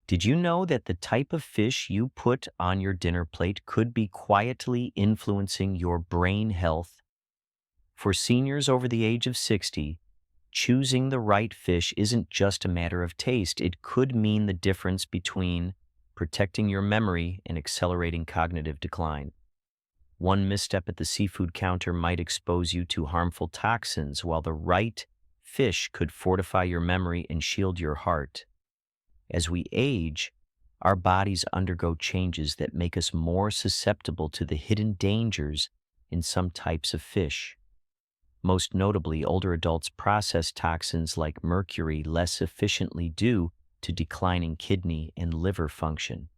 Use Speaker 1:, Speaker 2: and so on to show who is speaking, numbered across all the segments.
Speaker 1: Did you know that the type of fish you put on your dinner plate could be quietly influencing your brain health? For seniors over the age of 60, choosing the right fish isn't just a matter of taste. It could mean the difference between protecting your memory and accelerating cognitive decline. One misstep at the seafood counter might expose you to harmful toxins, while the right fish could fortify your memory and shield your heart. As we age, our bodies undergo changes that make us more susceptible to the hidden dangers in some types of fish. Most notably, older adults process toxins like mercury less efficiently due to declining kidney and liver function.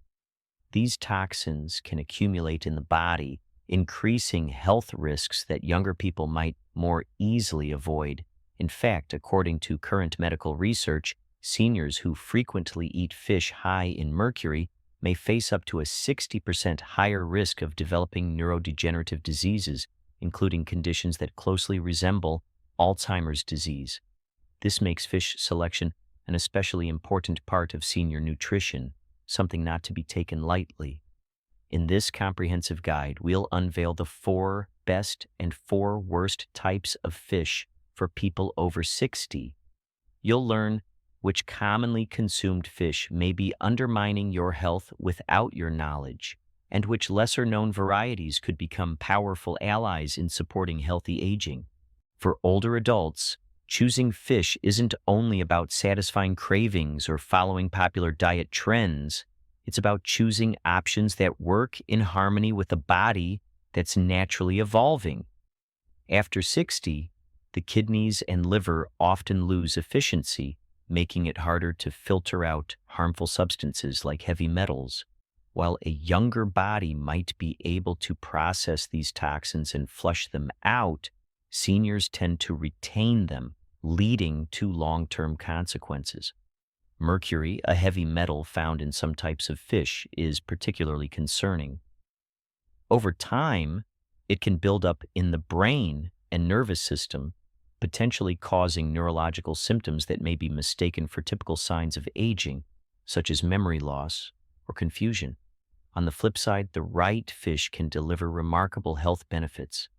Speaker 1: These toxins can accumulate in the body, increasing health risks that younger people might more easily avoid. In fact, according to current medical research, seniors who frequently eat fish high in mercury may face up to a 60% higher risk of developing neurodegenerative diseases, including conditions that closely resemble Alzheimer's disease. This makes fish selection an especially important part of senior nutrition, something not to be taken lightly. In this comprehensive guide, we'll unveil the 4 best and 4 worst types of fish for people over 60. You'll learn which commonly consumed fish may be undermining your health without your knowledge, and which lesser-known varieties could become powerful allies in supporting healthy aging. For older adults, choosing fish isn't only about satisfying cravings or following popular diet trends. It's about choosing options that work in harmony with a body that's naturally evolving. After 60, the kidneys and liver often lose efficiency, making it harder to filter out harmful substances like heavy metals. While a younger body might be able to process these toxins and flush them out, seniors tend to retain them, leading to long-term consequences. Mercury, a heavy metal found in some types of fish, is particularly concerning. Over time, it can build up in the brain and nervous system, potentially causing neurological symptoms that may be mistaken for typical signs of aging, such as memory loss or confusion. On the flip side, the right fish can deliver remarkable health benefits.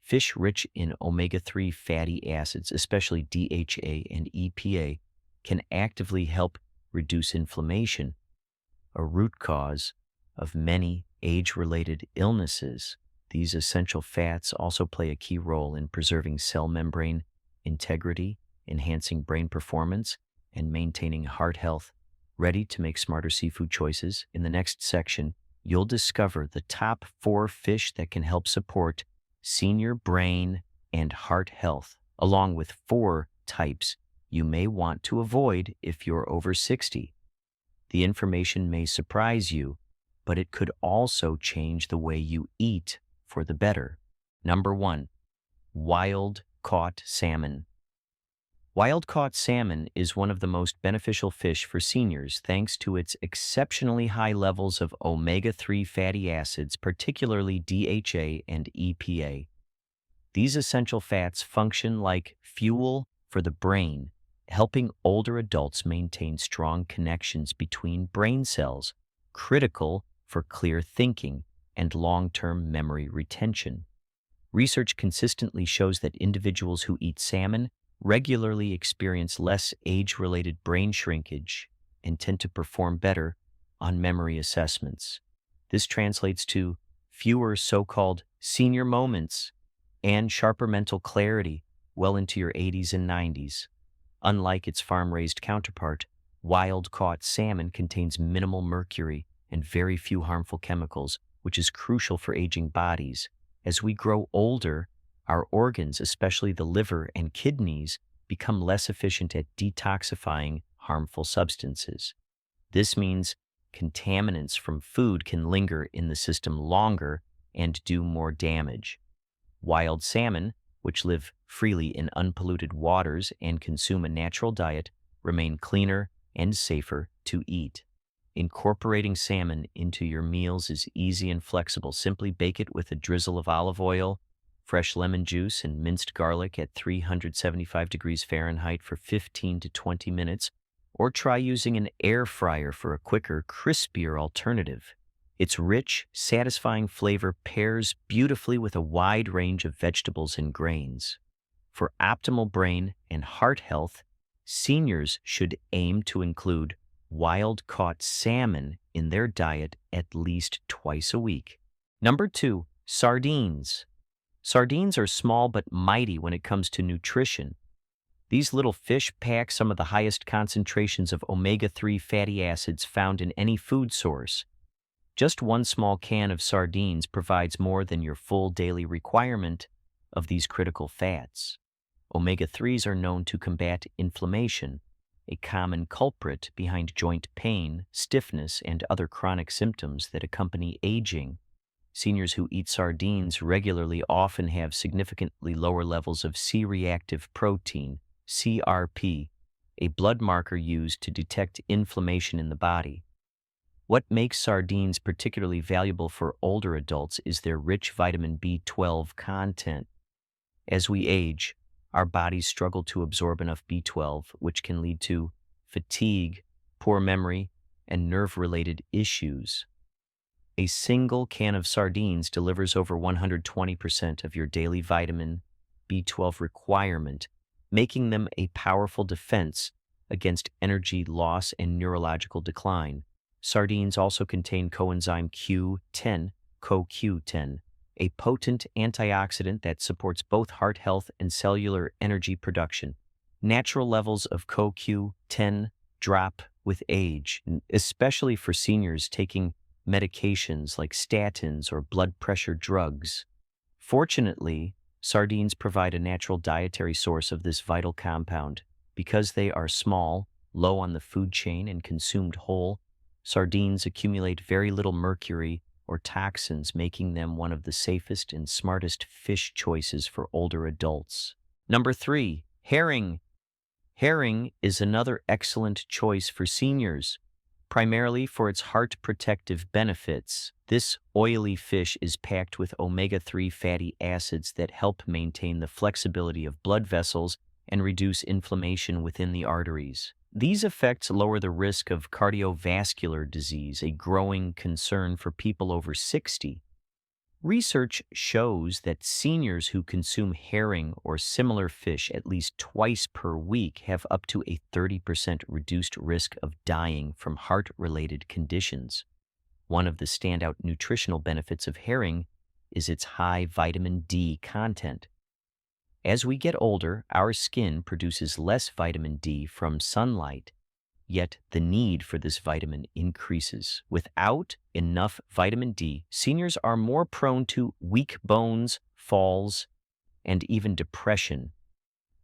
Speaker 1: Fish rich in omega-3 fatty acids, especially DHA and EPA, can actively help reduce inflammation, a root cause of many age-related illnesses. These essential fats also play a key role in preserving cell membrane integrity, enhancing brain performance, and maintaining heart health. Ready to make smarter seafood choices? In the next section, you'll discover the top 4 fish that can help support senior brain and heart health, along with 4 types you may want to avoid if you're over 60. The information may surprise you, but it could also change the way you eat for the better. Number 1, wild-caught salmon. Wild-caught salmon is one of the most beneficial fish for seniors thanks to its exceptionally high levels of omega-3 fatty acids, particularly DHA and EPA. These essential fats function like fuel for the brain, helping older adults maintain strong connections between brain cells, critical for clear thinking and long-term memory retention. Research consistently shows that individuals who eat salmon regularly experience less age-related brain shrinkage and tend to perform better on memory assessments. This translates to fewer so-called senior moments and sharper mental clarity well into your 80s and 90s. Unlike its farm-raised counterpart, wild-caught salmon contains minimal mercury and very few harmful chemicals, which is crucial for aging bodies. As we grow older, our organs, especially the liver and kidneys, become less efficient at detoxifying harmful substances. This means contaminants from food can linger in the system longer and do more damage. Wild salmon, which live freely in unpolluted waters and consume a natural diet, remain cleaner and safer to eat. Incorporating salmon into your meals is easy and flexible. Simply bake it with a drizzle of olive oil, fresh lemon juice, and minced garlic at 375 degrees Fahrenheit for 15 to 20 minutes, or try using an air fryer for a quicker, crispier alternative. Its rich, satisfying flavor pairs beautifully with a wide range of vegetables and grains. For optimal brain and heart health, seniors should aim to include wild-caught salmon in their diet at least twice a week. Number 2, sardines. Sardines are small but mighty when it comes to nutrition. These little fish pack some of the highest concentrations of omega-3 fatty acids found in any food source. Just one small can of sardines provides more than your full daily requirement of these critical fats. Omega-3s are known to combat inflammation, a common culprit behind joint pain, stiffness, and other chronic symptoms that accompany aging. Seniors who eat sardines regularly often have significantly lower levels of C-reactive protein, CRP, a blood marker used to detect inflammation in the body. What makes sardines particularly valuable for older adults is their rich vitamin B12 content. As we age, our bodies struggle to absorb enough B12, which can lead to fatigue, poor memory, and nerve-related issues. A single can of sardines delivers over 120% of your daily vitamin B12 requirement, making them a powerful defense against energy loss and neurological decline. Sardines also contain coenzyme Q10, CoQ10, a potent antioxidant that supports both heart health and cellular energy production. Natural levels of CoQ10 drop with age, especially for seniors taking medications like statins or blood pressure drugs. Fortunately, sardines provide a natural dietary source of this vital compound. Because they are small, low on the food chain, and consumed whole, sardines accumulate very little mercury or toxins, making them one of the safest and smartest fish choices for older adults. Number 3, herring. Herring is another excellent choice for seniors, primarily for its heart protective benefits. This oily fish is packed with omega-3 fatty acids that help maintain the flexibility of blood vessels and reduce inflammation within the arteries. These effects lower the risk of cardiovascular disease, a growing concern for people over 60. Research shows that seniors who consume herring or similar fish at least twice per week have up to a 30% reduced risk of dying from heart-related conditions. One of the standout nutritional benefits of herring is its high vitamin D content. As we get older, our skin produces less vitamin D from sunlight, yet the need for this vitamin increases. Without enough vitamin D, seniors are more prone to weak bones, falls, and even depression.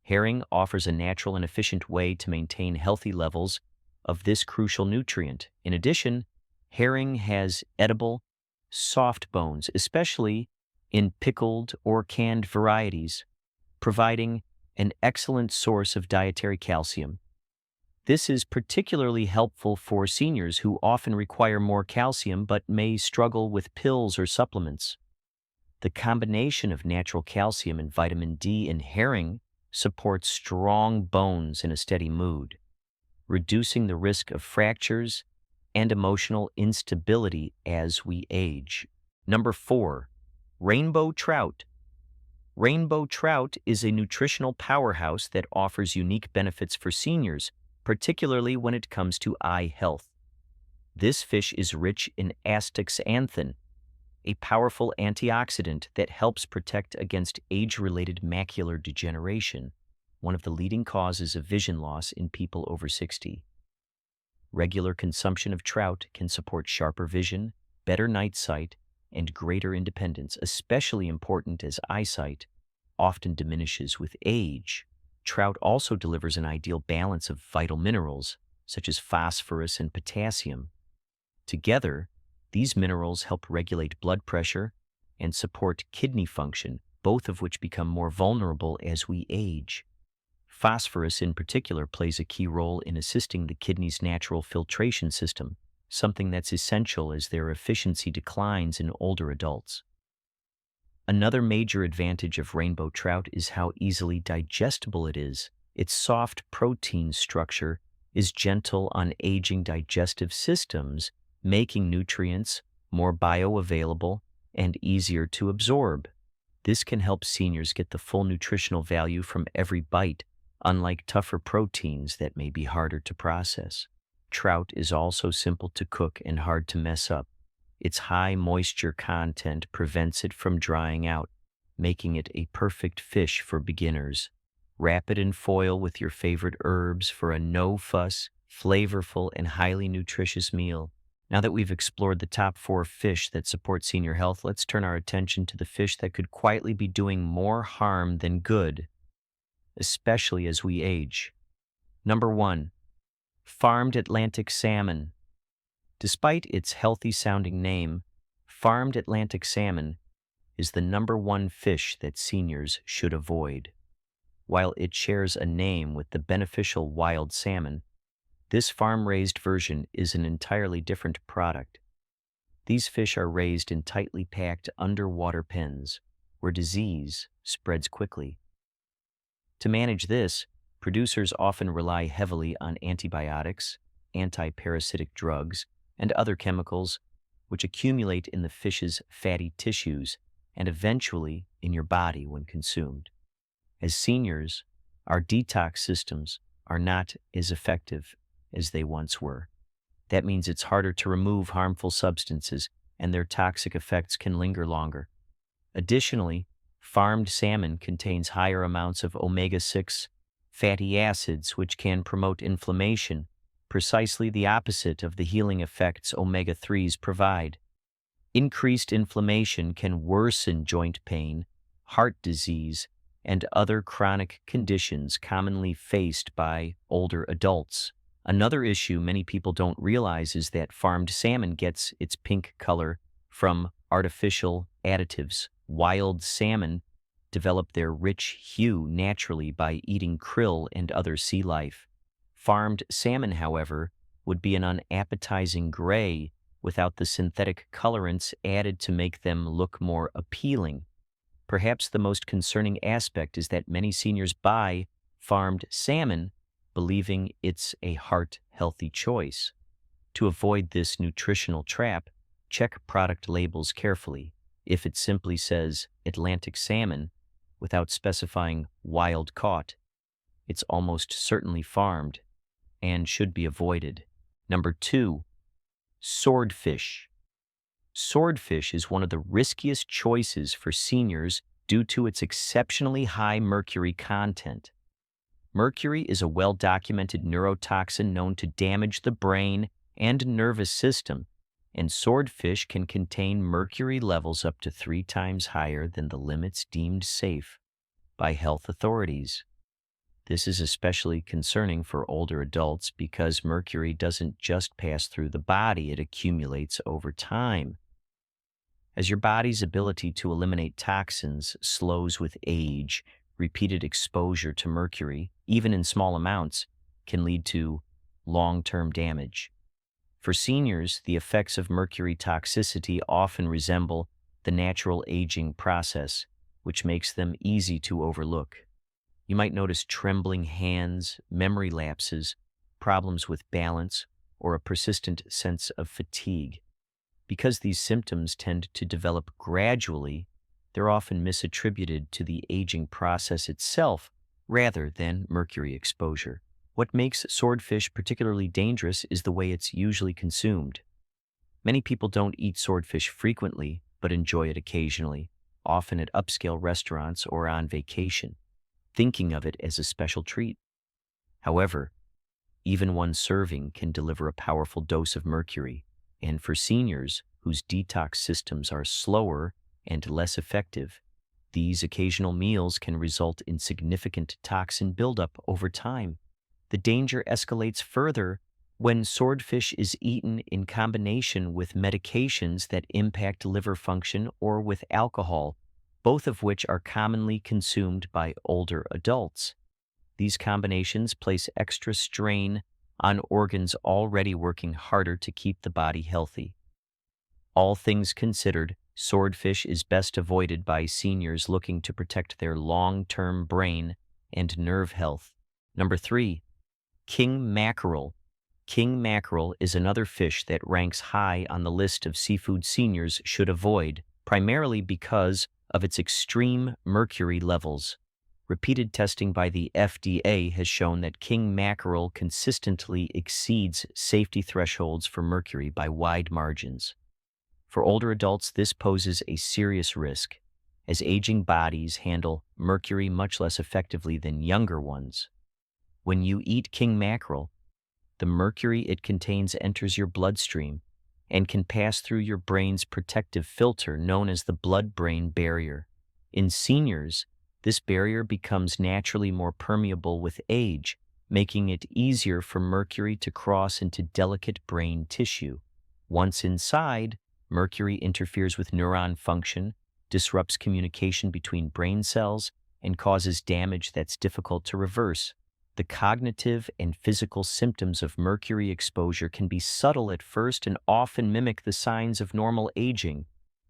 Speaker 1: Herring offers a natural and efficient way to maintain healthy levels of this crucial nutrient. In addition, herring has edible, soft bones, especially in pickled or canned varieties, providing an excellent source of dietary calcium. This is particularly helpful for seniors who often require more calcium but may struggle with pills or supplements. The combination of natural calcium and vitamin D in herring supports strong bones and a steady mood, reducing the risk of fractures and emotional instability as we age. Number 4, rainbow trout. Rainbow trout is a nutritional powerhouse that offers unique benefits for seniors, particularly when it comes to eye health. This fish is rich in astaxanthin, a powerful antioxidant that helps protect against age-related macular degeneration, one of the leading causes of vision loss in people over 60. Regular consumption of trout can support sharper vision, better night sight, and greater independence, especially important as eyesight often diminishes with age. Trout also delivers an ideal balance of vital minerals, such as phosphorus and potassium. Together, these minerals help regulate blood pressure and support kidney function, both of which become more vulnerable as we age. Phosphorus, in particular, plays a key role in assisting the kidney's natural filtration system, something that's essential as their efficiency declines in older adults. Another major advantage of rainbow trout is how easily digestible it is. Its soft protein structure is gentle on aging digestive systems, making nutrients more bioavailable and easier to absorb. This can help seniors get the full nutritional value from every bite, unlike tougher proteins that may be harder to process. Trout is also simple to cook and hard to mess up. Its high moisture content prevents it from drying out, making it a perfect fish for beginners. Wrap it in foil with your favorite herbs for a no-fuss, flavorful, and highly nutritious meal. Now that we've explored the top 4 fish that support senior health, let's turn our attention to the fish that could quietly be doing more harm than good, especially as we age. Number 1. Farmed Atlantic salmon. Despite its healthy-sounding name, farmed Atlantic salmon is the number 1 fish that seniors should avoid. While it shares a name with the beneficial wild salmon, this farm-raised version is an entirely different product. These fish are raised in tightly packed underwater pens, where disease spreads quickly. To manage this, producers often rely heavily on antibiotics, anti-parasitic drugs, and other chemicals which accumulate in the fish's fatty tissues and eventually in your body when consumed. As seniors, our detox systems are not as effective as they once were. That means it's harder to remove harmful substances, and their toxic effects can linger longer. Additionally, farmed salmon contains higher amounts of omega-6 fatty acids, which can promote inflammation, precisely the opposite of the healing effects omega-3s provide. Increased inflammation can worsen joint pain, heart disease, and other chronic conditions commonly faced by older adults. Another issue many people don't realize is that farmed salmon gets its pink color from artificial additives. Wild salmon develop their rich hue naturally by eating krill and other sea life. Farmed salmon, however, would be an unappetizing gray without the synthetic colorants added to make them look more appealing. Perhaps the most concerning aspect is that many seniors buy farmed salmon believing it's a heart-healthy choice. To avoid this nutritional trap, check product labels carefully. If it simply says Atlantic salmon without specifying wild caught, it's almost certainly farmed and should be avoided. Number 2, swordfish. Swordfish is one of the riskiest choices for seniors due to its exceptionally high mercury content. Mercury is a well-documented neurotoxin known to damage the brain and nervous system, and swordfish can contain mercury levels up to 3 times higher than the limits deemed safe by health authorities. This is especially concerning for older adults because mercury doesn't just pass through the body, it accumulates over time. As your body's ability to eliminate toxins slows with age, repeated exposure to mercury, even in small amounts, can lead to long-term damage. For seniors, the effects of mercury toxicity often resemble the natural aging process, which makes them easy to overlook. You might notice trembling hands, memory lapses, problems with balance, or a persistent sense of fatigue. Because these symptoms tend to develop gradually, they're often misattributed to the aging process itself rather than mercury exposure. What makes swordfish particularly dangerous is the way it's usually consumed. Many people don't eat swordfish frequently, but enjoy it occasionally, often at upscale restaurants or on vacation, thinking of it as a special treat. However, even one serving can deliver a powerful dose of mercury, and for seniors whose detox systems are slower and less effective, these occasional meals can result in significant toxin buildup over time. The danger escalates further when swordfish is eaten in combination with medications that impact liver function or with alcohol, both of which are commonly consumed by older adults. These combinations place extra strain on organs already working harder to keep the body healthy. All things considered, swordfish is best avoided by seniors looking to protect their long-term brain and nerve health. Number 3, King mackerel. King mackerel is another fish that ranks high on the list of seafood seniors should avoid, primarily because of its extreme mercury levels. Repeated testing by the FDA has shown that king mackerel consistently exceeds safety thresholds for mercury by wide margins. For older adults, this poses a serious risk, as aging bodies handle mercury much less effectively than younger ones. When you eat king mackerel, the mercury it contains enters your bloodstream and can pass through your brain's protective filter known as the blood-brain barrier. In seniors, this barrier becomes naturally more permeable with age, making it easier for mercury to cross into delicate brain tissue. Once inside, mercury interferes with neuron function, disrupts communication between brain cells, and causes damage that's difficult to reverse. The cognitive and physical symptoms of mercury exposure can be subtle at first and often mimic the signs of normal aging.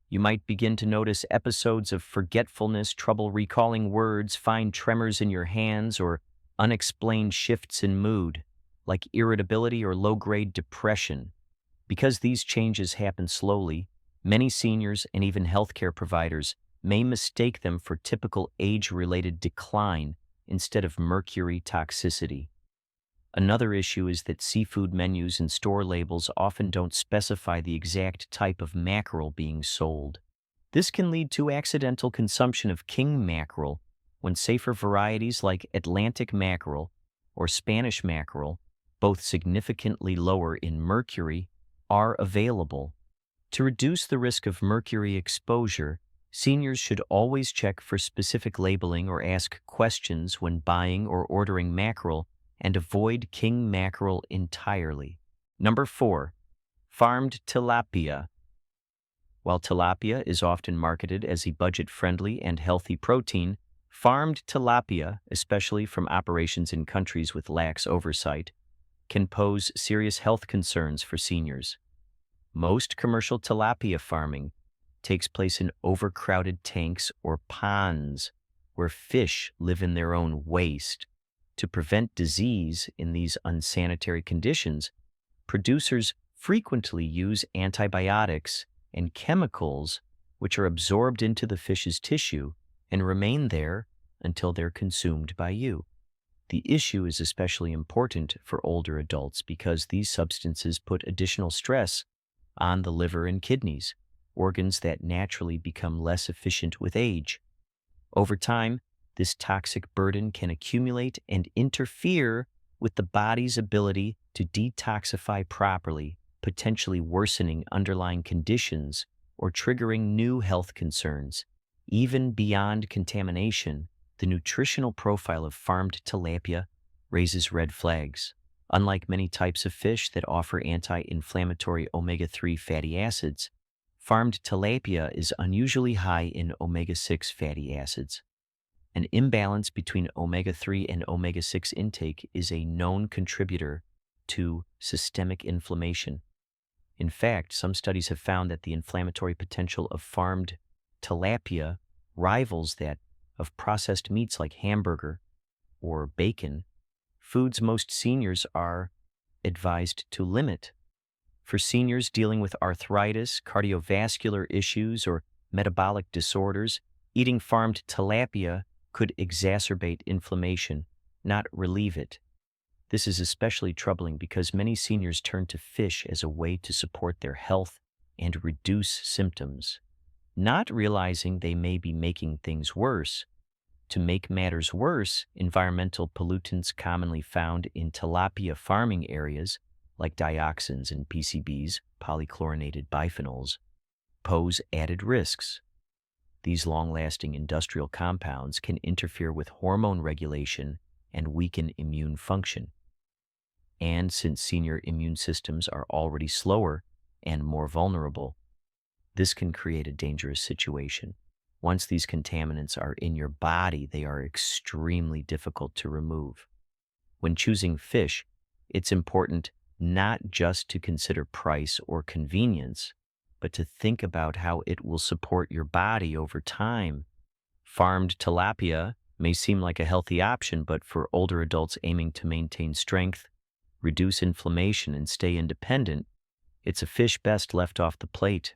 Speaker 1: You might begin to notice episodes of forgetfulness, trouble recalling words, find tremors in your hands, or unexplained shifts in mood, like irritability or low-grade depression. Because these changes happen slowly, many seniors and even healthcare providers may mistake them for typical age-related decline instead of mercury toxicity. Another issue is that seafood menus and store labels often don't specify the exact type of mackerel being sold. This can lead to accidental consumption of king mackerel when safer varieties like Atlantic mackerel or Spanish mackerel, both significantly lower in mercury, are available. To reduce the risk of mercury exposure, seniors should always check for specific labeling or ask questions when buying or ordering mackerel and avoid king mackerel entirely. Number 4. Farmed tilapia. While tilapia is often marketed as a budget-friendly and healthy protein, farmed tilapia, especially from operations in countries with lax oversight, can pose serious health concerns for seniors. Most commercial tilapia farming takes place in overcrowded tanks or ponds where fish live in their own waste. To prevent disease in these unsanitary conditions, producers frequently use antibiotics and chemicals which are absorbed into the fish's tissue and remain there until they're consumed by you. The issue is especially important for older adults because these substances put additional stress on the liver and kidneys, organs that naturally become less efficient with age. Over time, this toxic burden can accumulate and interfere with the body's ability to detoxify properly, potentially worsening underlying conditions or triggering new health concerns. Even beyond contamination, the nutritional profile of farmed tilapia raises red flags. Unlike many types of fish that offer anti-inflammatory omega-3 fatty acids, farmed tilapia is unusually high in omega-6 fatty acids. An imbalance between omega-3 and omega-6 intake is a known contributor to systemic inflammation. In fact, some studies have found that the inflammatory potential of farmed tilapia rivals that of processed meats like hamburger or bacon, foods most seniors are advised to limit. For seniors dealing with arthritis, cardiovascular issues, or metabolic disorders, eating farmed tilapia could exacerbate inflammation, not relieve it. This is especially troubling because many seniors turn to fish as a way to support their health and reduce symptoms, not realizing they may be making things worse. To make matters worse, environmental pollutants commonly found in tilapia farming areas, like dioxins and PCBs, polychlorinated biphenyls, pose added risks. These long-lasting industrial compounds can interfere with hormone regulation and weaken immune function. And since senior immune systems are already slower and more vulnerable, this can create a dangerous situation. Once these contaminants are in your body, they are extremely difficult to remove. When choosing fish, it's important not just to consider price or convenience, but to think about how it will support your body over time. Farmed tilapia may seem like a healthy option, but for older adults aiming to maintain strength, reduce inflammation, and stay independent, it's a fish best left off the plate.